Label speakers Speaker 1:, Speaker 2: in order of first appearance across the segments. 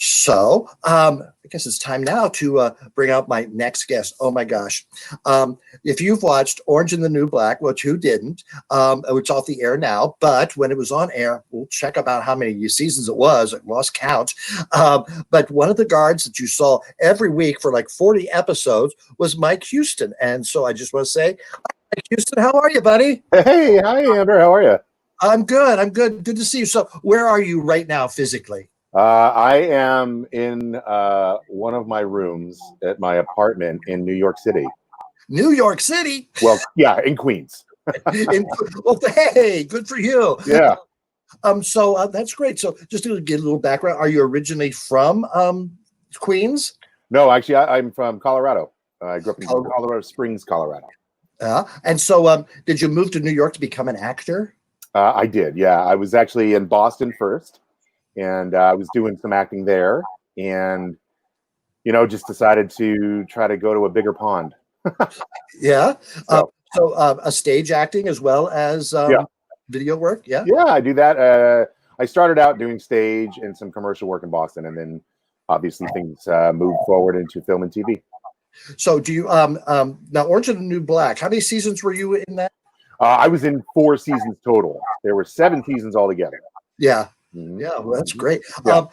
Speaker 1: So I guess it's time now to bring out my next guest. Oh my gosh. If you've watched Orange and the New Black, which who didn't, it's off the air now, but when it was on air, we'll check about how many seasons it was. I lost count. But one of the guards that you saw every week for like 40 episodes was Mike Houston. And so I just want to say, Mike Houston, how are you, buddy?
Speaker 2: Hey, hi, Amber. How are you?
Speaker 1: I'm good. I'm good. Good to see you. So where are you right now physically?
Speaker 2: I am in one of my rooms at my apartment in New York City.
Speaker 1: New York City?
Speaker 2: Well, yeah, in Queens.
Speaker 1: Well, hey, good for you.
Speaker 2: Yeah.
Speaker 1: So that's great. So just to get a little background, are you originally from Queens?
Speaker 2: No, actually, I'm from Colorado. I grew up in Colorado Springs, Colorado.
Speaker 1: And so did you move to New York to become an actor?
Speaker 2: I did, yeah. I was actually in Boston first, and I was doing some acting there, and, you know, just decided to try to go to a bigger pond.
Speaker 1: Yeah. So a stage acting as well as video work? Yeah.
Speaker 2: Yeah, I do that. I started out doing stage and some commercial work in Boston, and then obviously things moved forward into film and TV.
Speaker 1: So do you now Orange and the New Black, how many seasons were you in that?
Speaker 2: I was in 4 seasons total. There were 7 seasons altogether.
Speaker 1: Yeah.
Speaker 2: Mm-hmm.
Speaker 1: Yeah, well, that's great.
Speaker 2: Yeah.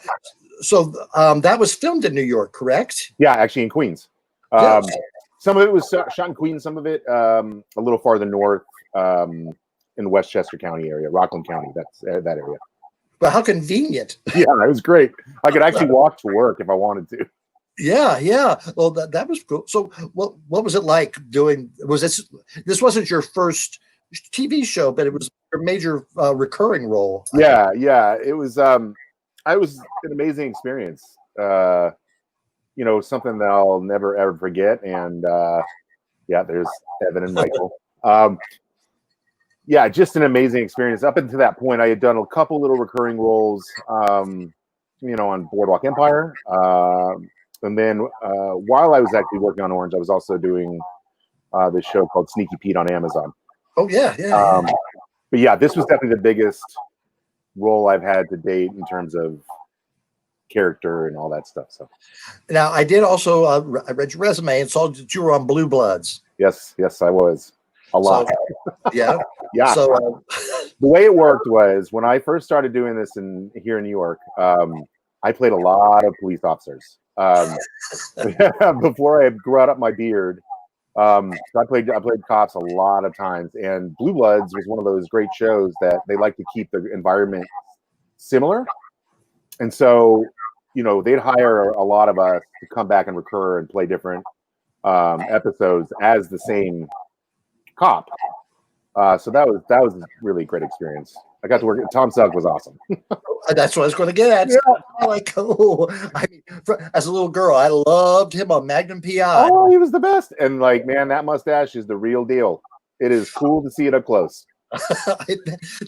Speaker 1: So that was filmed in New York, correct?
Speaker 2: Yeah, actually in Queens. Some of it was shot in Queens, some of it a little farther north in the Westchester County area, Rockland County, that's that area.
Speaker 1: Well, how convenient.
Speaker 2: Yeah, it was great. I could actually walk to work if I wanted to.
Speaker 1: Yeah. Well, that was cool. So what was it like doing, this wasn't your first TV show, but it was your major recurring role?
Speaker 2: Yeah. It was an amazing experience. You know, something that I'll never ever forget. And there's Evan and Michael. Yeah, just an amazing experience. Up until that point, I had done a couple little recurring roles, you know, on Boardwalk Empire. And then while I was actually working on Orange, I was also doing this show called Sneaky Pete on Amazon.
Speaker 1: Oh, yeah.
Speaker 2: But yeah, this was definitely the biggest role I've had to date in terms of character and all that stuff. So
Speaker 1: now I did also I read your resume and saw that you were on Blue Bloods.
Speaker 2: Yes, I was a lot.
Speaker 1: So, yeah.
Speaker 2: So the way it worked was when I first started doing this here in New York, I played a lot of police officers. Before I brought up my beard, so I played cops a lot of times, and Blue Bloods was one of those great shows that they like to keep the environment similar, and so, you know, they'd hire a lot of us to come back and recur and play different episodes as the same cop. So that was a really great experience. I got to work. Tom Selleck was awesome.
Speaker 1: That's what I was going to get at. Yeah. Like, I mean, as a little girl, I loved him on Magnum PI.
Speaker 2: Oh, he was the best. And like, man, that mustache is the real deal. It is cool to see it up close.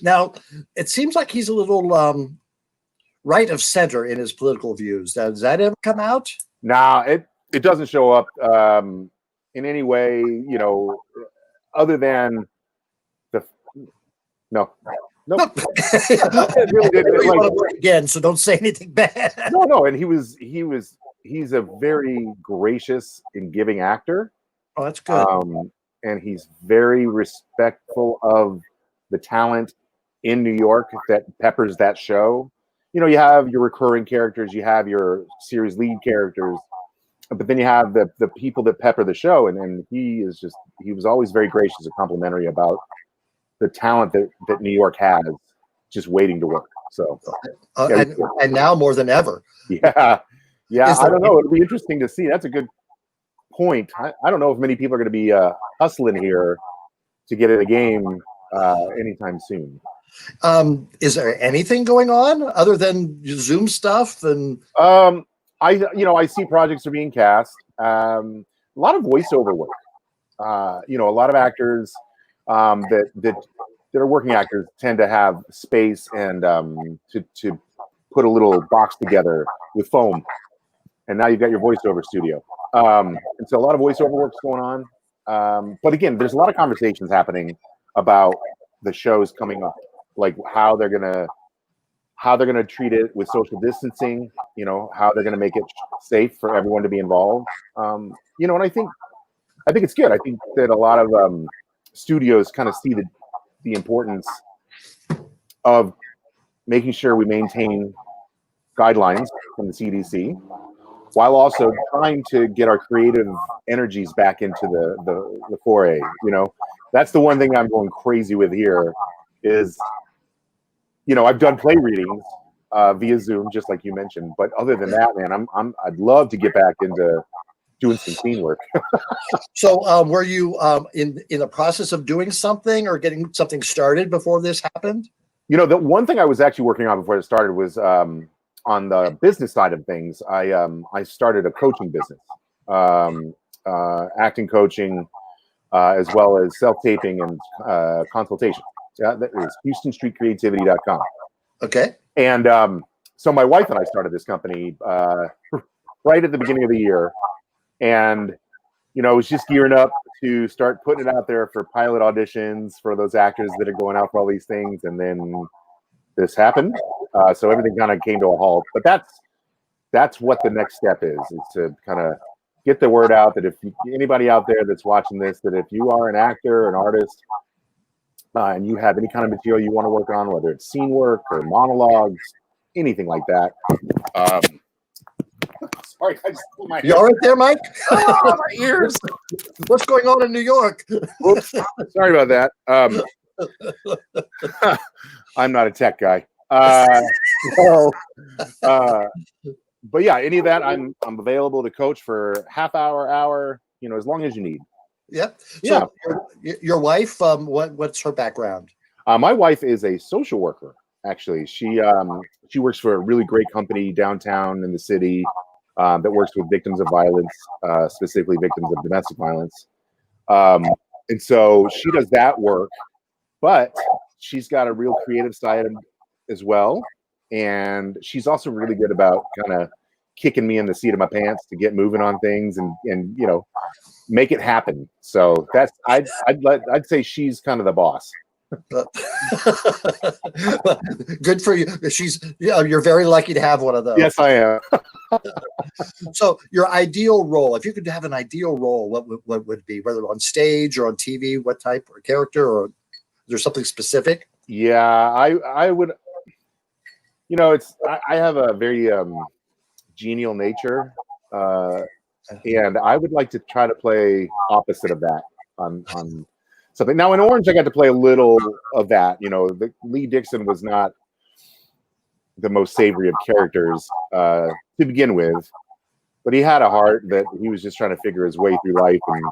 Speaker 1: Now, it seems like he's a little right of center in his political views. Does that ever come out?
Speaker 2: Nah, it doesn't show up in any way, you know, other than no. Nope. It really didn't.
Speaker 1: Like, again, so don't say anything bad.
Speaker 2: No, and he's a very gracious and giving actor.
Speaker 1: Oh, that's good.
Speaker 2: And he's very respectful of the talent in New York that peppers that show. You know, you have your recurring characters, you have your series lead characters, but then you have the people that pepper the show, and he was always very gracious and complimentary about the talent that New York has just waiting to work. So
Speaker 1: and now more than ever.
Speaker 2: Yeah. I don't know. It'll be interesting to see. That's a good point. I don't know if many people are going to be hustling here to get in a game anytime soon.
Speaker 1: Is there anything going on other than Zoom stuff? And
Speaker 2: I see projects are being cast. A lot of voiceover work. You know, a lot of actors that are working actors tend to have space and to put a little box together with foam, and now you've got your voiceover studio. And so a lot of voiceover work's going on. But again, there's a lot of conversations happening about the shows coming up, like how how they're going to treat it with social distancing, how they're going to make it safe for everyone to be involved. And I think it's good. I think that a lot of studios kind of see the importance of making sure we maintain guidelines from the CDC while also trying to get our creative energies back into the foray. That's the one thing I'm going crazy with here is, I've done play readings via Zoom, just like you mentioned. But other than that, man, I'd love to get back into doing some scene work.
Speaker 1: So were you in the process of doing something or getting something started before this happened?
Speaker 2: The one thing I was actually working on before it started was on the business side of things. I started a coaching business, acting coaching, as well as self-taping and consultation. Yeah, that is HoustonStreetCreativity.com.
Speaker 1: Okay.
Speaker 2: And so my wife and I started this company right at the beginning of the year. And, I was just gearing up to start putting it out there for pilot auditions for those actors that are going out for all these things. And then this happened. So everything kind of came to a halt. But that's what the next step is to kind of get the word out that if anybody out there that's watching this, that if you are an actor, an artist, and you have any kind of material you want to work on, whether it's scene work or monologues, anything like that. Sorry, I just pulled my hair.
Speaker 1: You all right there, Mike?
Speaker 2: Oh, my ears.
Speaker 1: What's going on in New York?
Speaker 2: Oops. Sorry about that. I'm not a tech guy. But yeah, any of that, I'm available to coach for half hour, as long as you need.
Speaker 1: Yeah. So your wife, what's her background?
Speaker 2: My wife is a social worker. Actually, she works for a really great company downtown in the city that works with victims of violence, specifically victims of domestic violence. And so she does that work, but she's got a real creative side as well. And she's also really good about kind of kicking me in the seat of my pants to get moving on things and make it happen. So that's I'd say she's kind of the boss.
Speaker 1: Good for you. You're very lucky to have one of those.
Speaker 2: Yes, I am.
Speaker 1: So your ideal role, if you could have an ideal role, what would it be? Whether on stage or on TV, what type or character, or is there something specific?
Speaker 2: Yeah, I would. I have a very genial nature, and I would like to try to play opposite of that on something. Now in Orange, I got to play a little of that. Lee Dixon was not the most savory of characters to begin with, but he had a heart that he was just trying to figure his way through life and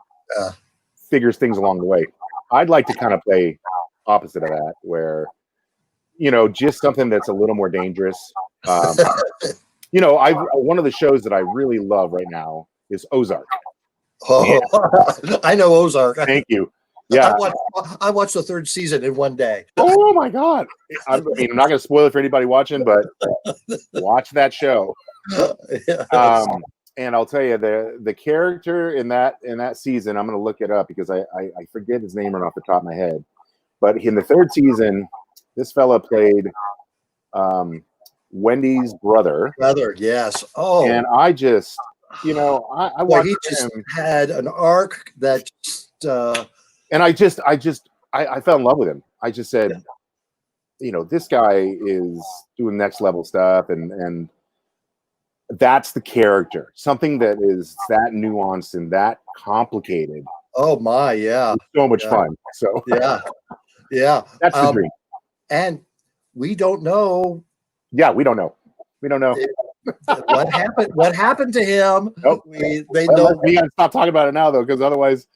Speaker 2: figures things along the way. I'd like to kind of play opposite of that, where just something that's a little more dangerous. One of the shows that I really love right now is Ozark.
Speaker 1: Oh, I know Ozark.
Speaker 2: Thank you. Yeah,
Speaker 1: I watched the third season in one day.
Speaker 2: Oh my God! I'm not going to spoil it for anybody watching, but watch that show.
Speaker 1: Yes.
Speaker 2: And I'll tell you the character in that season. I'm going to look it up because I forget his name right off the top of my head. But in the third season, this fella played Wendy's brother.
Speaker 1: Yes. Oh,
Speaker 2: and I just I watched
Speaker 1: he just
Speaker 2: him.
Speaker 1: had an arc that.
Speaker 2: And I fell in love with him. I just said, this guy is doing next level stuff, and that's the character. Something that is that nuanced and that complicated.
Speaker 1: Oh my, yeah.
Speaker 2: It's so much fun. So
Speaker 1: yeah.
Speaker 2: That's the dream.
Speaker 1: And we don't know.
Speaker 2: Yeah, we don't know.
Speaker 1: What happened to him.
Speaker 2: Nope.
Speaker 1: We gotta
Speaker 2: stop talking about it now though, because otherwise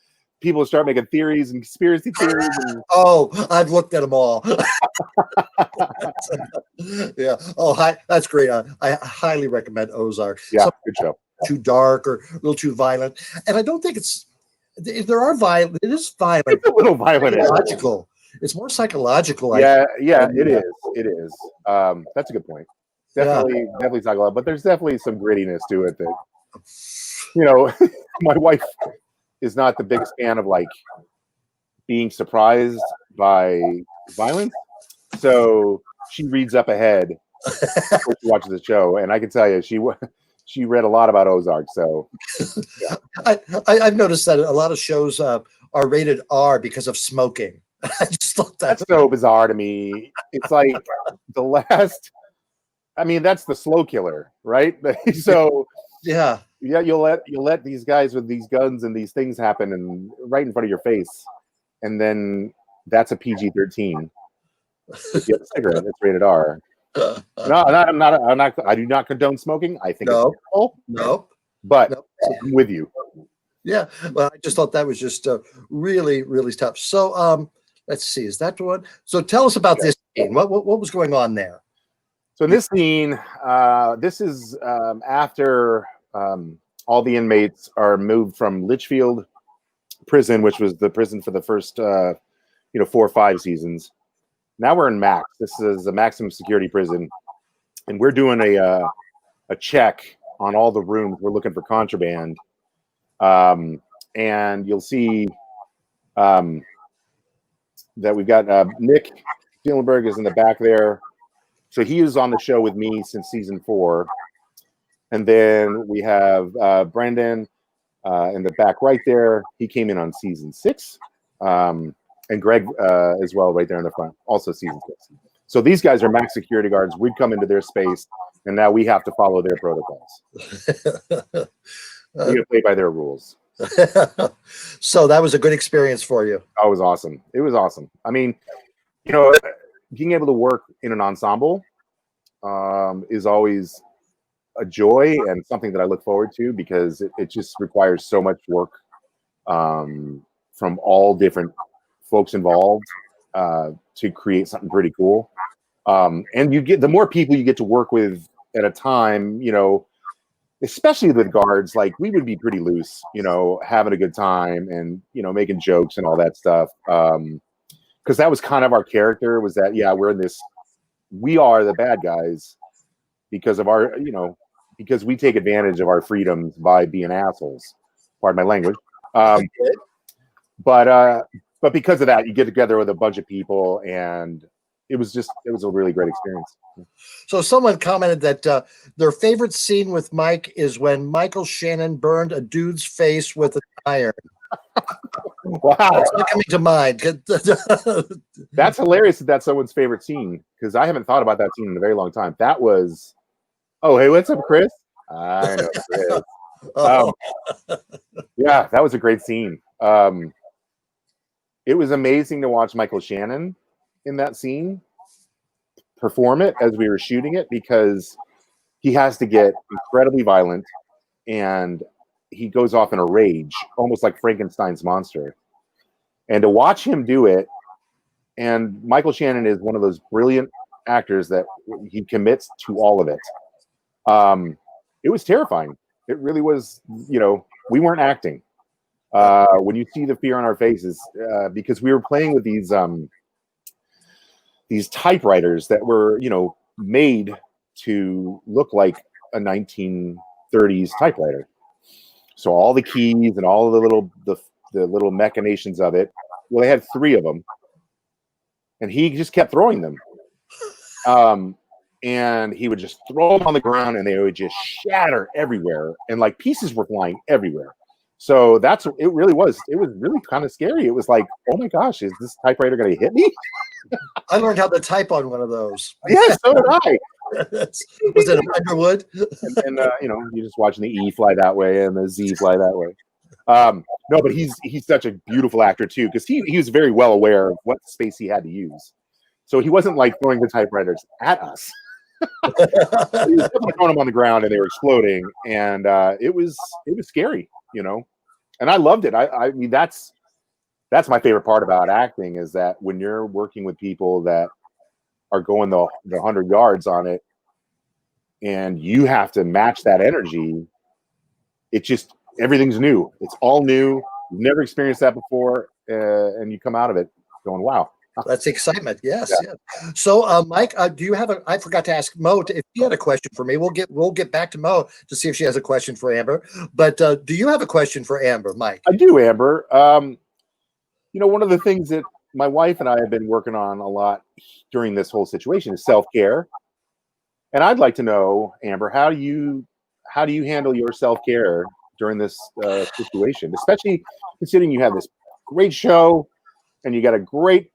Speaker 2: people start making theories and conspiracy theories.
Speaker 1: Oh, I've looked at them all. Yeah. Oh, hi. That's great. I highly recommend Ozark.
Speaker 2: Yeah, good show.
Speaker 1: Too dark or a little too violent, and I don't think it's. If there are violent, it is violent.
Speaker 2: It's a little violent.
Speaker 1: Psychological. It's more psychological.
Speaker 2: Yeah, it is. It is. That's a good point. Definitely talk a lot, but there's definitely some grittiness to it that, my wife is not the biggest fan of like being surprised by violence. So she reads up ahead before she watches the show, and I can tell you, she read a lot about Ozark. So yeah.
Speaker 1: I've noticed that a lot of shows are rated R because of smoking. I just thought
Speaker 2: That's so bizarre to me. It's like the last. I mean, that's the slow killer, right? So
Speaker 1: yeah,
Speaker 2: you'll let these guys with these guns and these things happen and right in front of your face, and then that's a PG-13. If you have a cigarette, it's rated R. No, I'm not. I do not condone smoking. I think it's awful.
Speaker 1: No,
Speaker 2: but I'm with you.
Speaker 1: Yeah, well, I just thought that was just really, really tough. So, let's see, is that the one? So, tell us about this scene. What was going on there?
Speaker 2: So, in this scene, this is after all the inmates are moved from Litchfield prison, which was the prison for the first 4 or 5 seasons. Now we're in Max. This is a maximum security prison, and we're doing a check on all the rooms. We're looking for contraband, and you'll see that we've got Nick Steelenberg is in the back there. So he is on the show with me since season 4, and then we have Brendan in the back right there. He came in on season 6. And Greg as well, right there in the front, also season 6. So these guys are max security guards. We'd come into their space, and now we have to follow their protocols. We play by their rules.
Speaker 1: So that was a good experience for you.
Speaker 2: Oh, it was awesome. It was awesome. I mean, being able to work in an ensemble is always a joy and something that I look forward to because it just requires so much work from all different folks involved to create something pretty cool. And you get the more people you get to work with at a time, especially with guards, like we would be pretty loose, having a good time and, making jokes and all that stuff. Because that was kind of our character was that, we are the bad guys because of our, because we take advantage of our freedoms by being assholes. Pardon my language. But because of that, you get together with a bunch of people, and it was a really great experience.
Speaker 1: So someone commented that their favorite scene with Mike is when Michael Shannon burned a dude's face with an iron.
Speaker 2: Wow.
Speaker 1: That's not coming to mind.
Speaker 2: That's hilarious that's someone's favorite scene, because I haven't thought about that scene in a very long time. That was, oh, hey, what's up, Chris? I know Chris. Yeah, that was a great scene. It was amazing to watch Michael Shannon in that scene perform it as we were shooting it, because he has to get incredibly violent and he goes off in a rage, almost like Frankenstein's monster. And to watch him do it, and Michael Shannon is one of those brilliant actors that he commits to all of it. It was terrifying. It really was, we weren't acting. When you see the fear on our faces, because we were playing with these typewriters that were, made to look like a 1930s typewriter. So all the keys and all the little machinations of it. Well, they had 3 of them, and he just kept throwing them. And he would just throw them on the ground, and they would just shatter everywhere, and like pieces were flying everywhere. So it really was. It was really kind of scary. It was like, oh my gosh, is this typewriter going to hit me?
Speaker 1: I learned how to type on one of those.
Speaker 2: Yeah, so did I.
Speaker 1: Was it a Underwood?
Speaker 2: And you're just watching the E fly that way and the Z fly that way. No, but he's such a beautiful actor too, because he was very well aware of what space he had to use. So he wasn't like throwing the typewriters at us. He was definitely throwing them on the ground and they were exploding, and it was scary, and I loved it. I mean, that's my favorite part about acting, is that when you're working with people that are going the 100 yards on it, and you have to match that energy. It just, everything's new. It's all new. You've never experienced that before, and you come out of it going, wow.
Speaker 1: That's excitement. Yes. Yeah. So, Mike, do you have I forgot to ask Mo if he had a question for me. We'll get back to Mo to see if she has a question for Amber. But do you have a question for Amber, Mike?
Speaker 2: I do, Amber. One of the things that my wife and I have been working on a lot during this whole situation is self-care. And I'd like to know, Amber, how do you handle your self-care during this situation, especially considering you have this great show and you got a great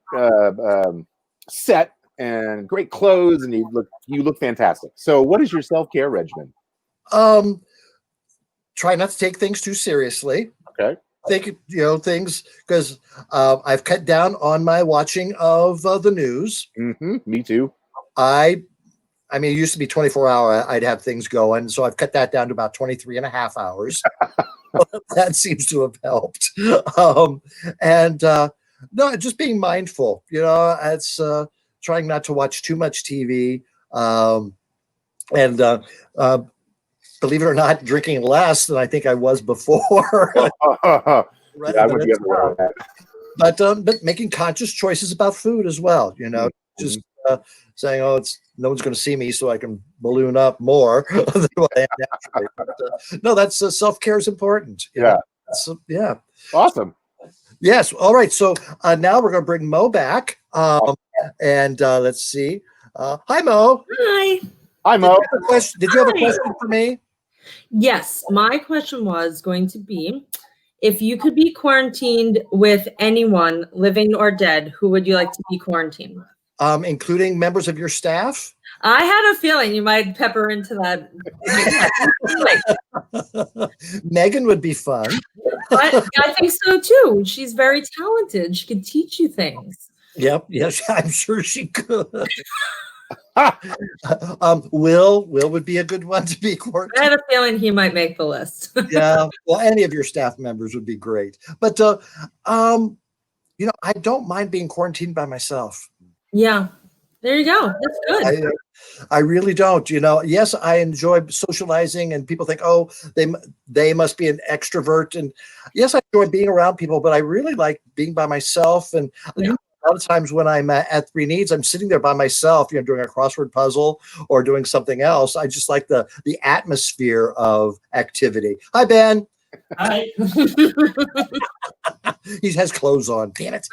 Speaker 2: set and great clothes, and you look fantastic. So, what is your self-care regimen?
Speaker 1: Try not to take things too seriously.
Speaker 2: Okay.
Speaker 1: Think things, because I've cut down on my watching of the news.
Speaker 2: Mm-hmm. Me too.
Speaker 1: I mean, it used to be 24-hour. I'd have things going, so I've cut that down to about 23 and a half hours. That seems to have helped. No, just being mindful. It's trying not to watch too much TV, believe it or not, drinking less than I think I was before.
Speaker 2: Yeah, I would be able to
Speaker 1: but making conscious choices about food as well. Just saying, no one's going to see me, so I can balloon up more than what I am naturally. No, that's self-care is important.
Speaker 2: Yeah.
Speaker 1: Yeah.
Speaker 2: Awesome.
Speaker 1: Yes. All right. So now we're going to bring Mo back. And let's see. Hi, Mo.
Speaker 3: Hi.
Speaker 2: Hi, Mo.
Speaker 1: Did you have a question for me?
Speaker 3: Yes. My question was going to be, if you could be quarantined with anyone, living or dead, who would you like to be quarantined with?
Speaker 1: Including members of your staff?
Speaker 3: I had a feeling you might pepper into that.
Speaker 1: Megan would be fun.
Speaker 3: I think so too. She's very talented. She could teach you things.
Speaker 1: Yep. Yes, I'm sure she could. Will would be a good one to be quarantined.
Speaker 3: I had a feeling he might make the list.
Speaker 1: Yeah. Well, any of your staff members would be great. But I don't mind being quarantined by myself.
Speaker 3: Yeah. There you go. That's good.
Speaker 1: I really don't. Yes, I enjoy socializing, and people think, oh, they must be an extrovert. And yes, I enjoy being around people, but I really like being by myself. And a lot of times when I'm at Three Needs, I'm sitting there by myself, doing a crossword puzzle or doing something else. I just like the atmosphere of activity. Hi, Ben.
Speaker 4: Hi.
Speaker 1: He has clothes on. Damn it.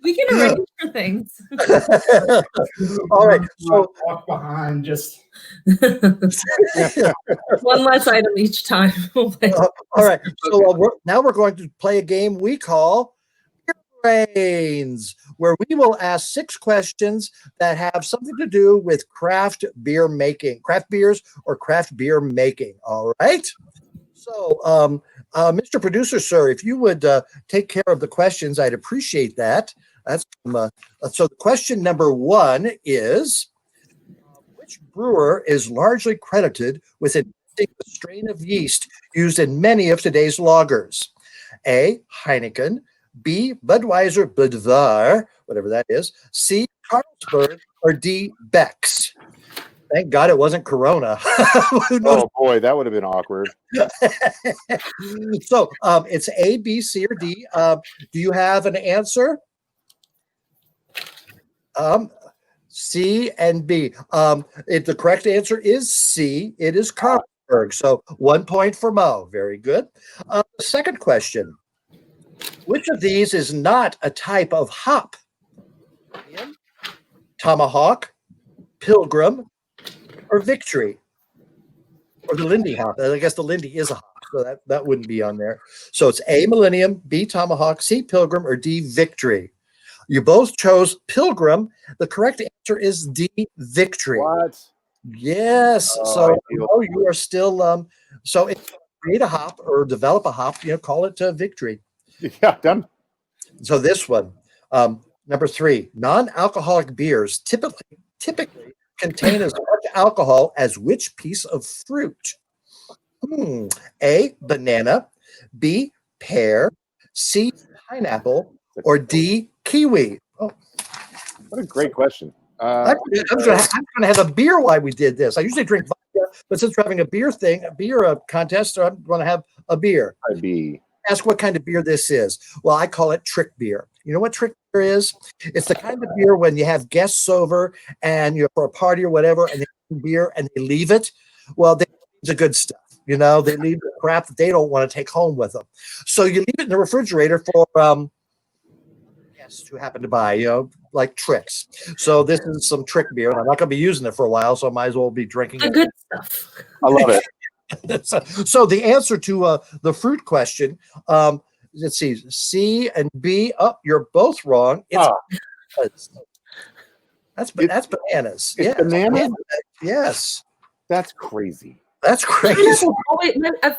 Speaker 3: We can arrange for things.
Speaker 1: All right. So
Speaker 4: walk behind just.
Speaker 3: One less item each time.
Speaker 1: all right. So now we're going to play a game we call Beer Brains, where we will ask 6 questions that have something to do with craft beer making, craft beers or craft beer making. All right. So, Mr. Producer, sir, if you would take care of the questions, I'd appreciate that. That's so. The question number 1 is: which brewer is largely credited with inventing the strain of yeast used in many of today's lagers? A. Heineken. B. Budweiser Budvar, whatever that is. C. Carlsberg. Or D. Beck's. Thank God it wasn't Corona.
Speaker 2: Oh boy, that would have been awkward.
Speaker 1: So it's A, B, C, or D. Do you have an answer? C and B. The correct answer is C. It is Carlsberg. So 1 point for Mo. Very good. Second question. Which of these is not a type of hop? Tomahawk, Pilgrim, or Victory? Or the Lindy hop. I guess the Lindy is a hop, so that wouldn't be on there. So it's A, Millenium, B, Tomahawk, C, Pilgrim, or D, Victory. You both chose Pilgrim. The correct answer is D, Victory.
Speaker 2: What?
Speaker 1: Yes. So you are still so if you create a hop or develop a hop, call it Victory.
Speaker 2: Yeah, done.
Speaker 1: So this one, number 3, non-alcoholic beers typically contain as much alcohol as which piece of fruit? A, banana, B, pear, C, pineapple, or D, kiwi? Oh,
Speaker 2: what a great question.
Speaker 1: I'm going to have a beer while we did this. I usually drink vodka, but since we're having a beer contest, so I'm going to have a beer.
Speaker 2: B.
Speaker 1: Ask what kind of beer this is. Well, I call it trick beer. You know what trick beer is? It's the kind of beer when you have guests over and you're for a party or whatever, and they drink beer and they leave it. Well, they leave the good stuff. They leave the crap that they don't want to take home with them. So you leave it in the refrigerator for guests who happen to buy. like tricks. So this is some trick beer, and I'm not going to be using it for a while, so I might as well be drinking
Speaker 3: The
Speaker 1: it.
Speaker 3: good stuff.
Speaker 2: I love it.
Speaker 1: So the answer to the fruit question, let's see, C and B. Oh, you're both wrong. That's bananas.
Speaker 2: It's bananas?
Speaker 1: Yes.
Speaker 2: That's crazy.
Speaker 1: That's crazy.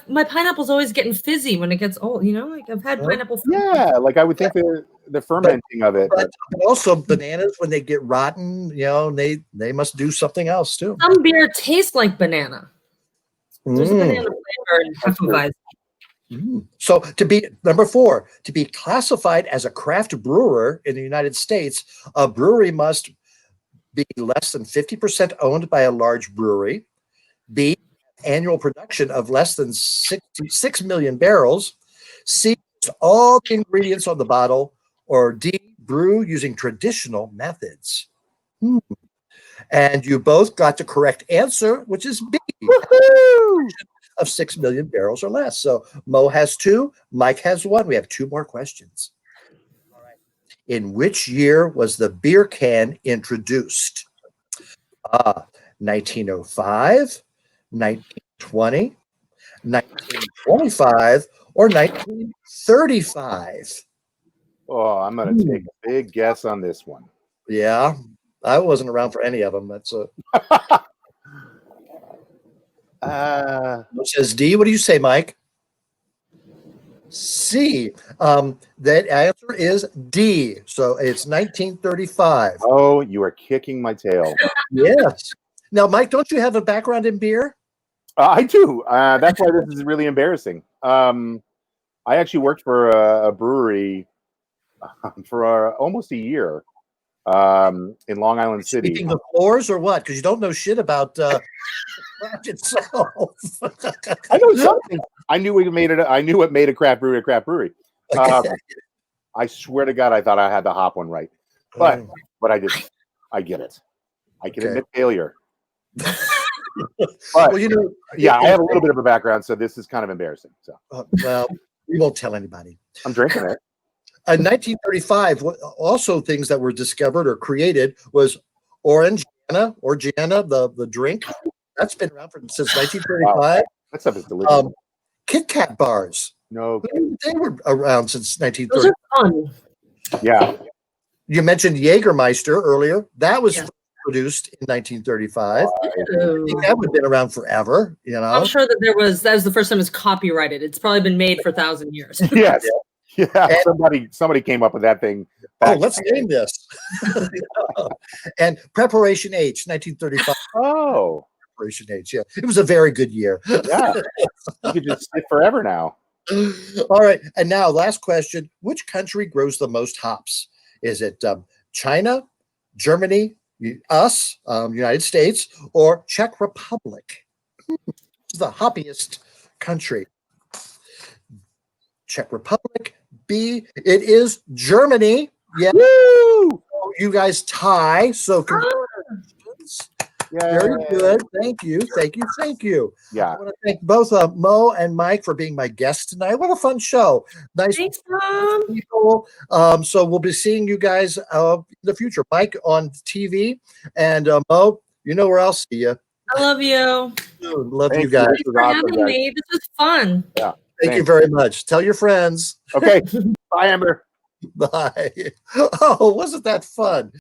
Speaker 3: My pineapple's always getting fizzy when it gets old. You know, like I've had pineapple.
Speaker 2: Yeah, like I would think the fermenting of it.
Speaker 1: But also bananas, when they get rotten, they must do something else too.
Speaker 3: Some beer tastes like banana. There's a banana flavor in Hefeweizen.
Speaker 1: So to be number 4, to be classified as a craft brewer in the United States, a brewery must be less than 50% owned by a large brewery. B, annual production of less than 6 million barrels. C, all the ingredients on the bottle. Or D, brew using traditional methods. And you both got the correct answer, which is B.
Speaker 2: Woohoo!
Speaker 1: Of 6 million barrels or less. So Mo has 2, Mike has 1. We have 2 more questions. All right. In which year was the beer can introduced? 1905, 1920, 1925, or 1935?
Speaker 2: Oh, I'm going to take a big guess on this one.
Speaker 1: Yeah, I wasn't around for any of them. That's It says D. What do you say, Mike? C. That answer is D. So it's 1935.
Speaker 2: Oh, you are kicking my tail.
Speaker 1: Yes. Now, Mike, don't you have a background in beer?
Speaker 2: I do. That's why this is really embarrassing. I actually worked for a brewery for almost a year in Long Island City.
Speaker 1: Sweeping the floors or what? Because you don't know shit about craft itself.
Speaker 2: I know something. I knew what made a craft brewery a craft brewery.
Speaker 1: Okay.
Speaker 2: I swear to God, I thought I had the hop one right, but I didn't. I get it. I can admit failure. But,
Speaker 1: Well,
Speaker 2: I have a little bit of a background, so this is kind of embarrassing. So,
Speaker 1: well, we won't tell anybody.
Speaker 2: I'm drinking it.
Speaker 1: In 1935, also things that were discovered or created was Orangiana, the drink. That's been around since 1935.
Speaker 2: Wow. That stuff is delicious.
Speaker 1: Kit Kat bars.
Speaker 2: No,
Speaker 1: They were around since
Speaker 3: Those
Speaker 1: 1930.
Speaker 3: are fun.
Speaker 2: yeah.
Speaker 1: You mentioned Jägermeister earlier. That was produced in 1935. I think that would have been around forever.
Speaker 3: I'm sure that that was the first time it's copyrighted. It's probably been made for 1,000 years.
Speaker 2: Yes. Yeah. Somebody came up with that thing.
Speaker 1: Let's name this. And Preparation H, 1935.
Speaker 2: Oh.
Speaker 1: Preparation H. Yeah, it was a very good year.
Speaker 2: Yeah. You could just sit forever now.
Speaker 1: All right. And now, last question. Which country grows the most hops? Is it China, Germany, us, United States, or Czech Republic? The hoppiest country. Czech Republic. B, it is Germany. Yeah.
Speaker 2: Woo!
Speaker 1: You guys tie. So congratulations. Very good. Thank you.
Speaker 2: Yeah.
Speaker 1: I want to thank both Mo and Mike for being my guests tonight. What a fun show. Nice
Speaker 3: Thanks, Tom.
Speaker 1: people. So we'll be seeing you guys in the future. Mike on TV and Mo, where I'll see you.
Speaker 3: I love you.
Speaker 1: Love you
Speaker 2: Thank
Speaker 1: guys.
Speaker 3: Thanks for having me. This was fun.
Speaker 2: Yeah.
Speaker 1: Thank you very much. Tell your friends.
Speaker 2: Okay. Bye, Amber.
Speaker 1: Bye. Oh, wasn't that fun?